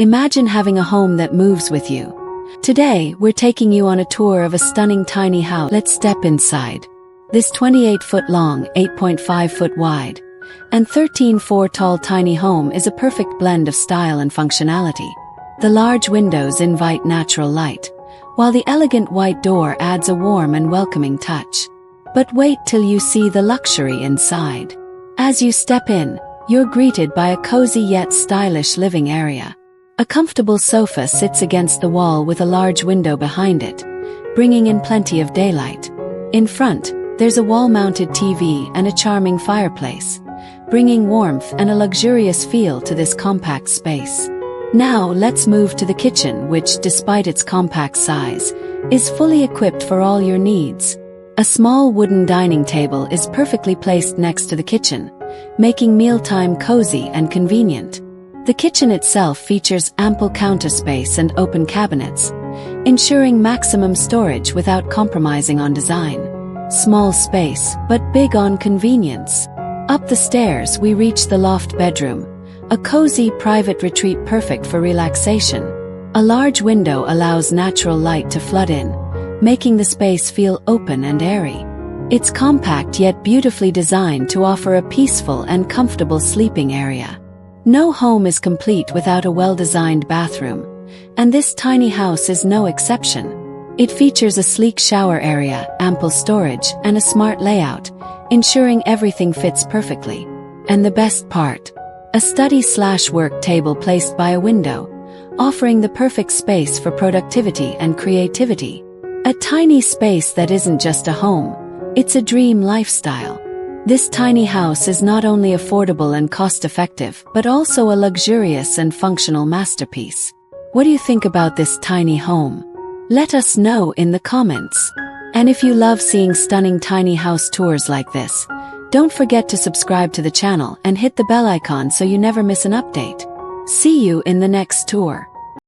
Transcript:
Imagine having a home that moves with you. Today, we're taking you on a tour of a stunning tiny house. Let's step inside. This 28-foot long, 8.5-foot wide, and 13-4 tall tiny home is a perfect blend of style and functionality. The large windows invite natural light, while the elegant white door adds a warm and welcoming touch. But wait till you see the luxury inside. As you step in, you're greeted by a cozy yet stylish living area. A comfortable sofa sits against the wall with a large window behind it, bringing in plenty of daylight. In front, there's a wall-mounted TV and a charming fireplace, bringing warmth and a luxurious feel to this compact space. Now let's move to the kitchen, which, despite its compact size, is fully equipped for all your needs. A small wooden dining table is perfectly placed next to the kitchen, making mealtime cozy and convenient. The kitchen itself features ample counter space and open cabinets, ensuring maximum storage without compromising on design. Small space, but big on convenience. Up the stairs we reach the loft bedroom, a cozy private retreat perfect for relaxation. A large window allows natural light to flood in, making the space feel open and airy. It's compact yet beautifully designed to offer a peaceful and comfortable sleeping area. No home is complete without a well-designed bathroom, and this tiny house is no exception. It features a sleek shower area, ample storage, and a smart layout, ensuring everything fits perfectly. And the best part, a study/work table placed by a window, offering the perfect space for productivity and creativity. A tiny space that isn't just a home, it's a dream lifestyle. This tiny house is not only affordable and cost-effective, but also a luxurious and functional masterpiece. What do you think about this tiny home? Let us know in the comments. And if you love seeing stunning tiny house tours like this, don't forget to subscribe to the channel and hit the bell icon so you never miss an update. See you in the next tour.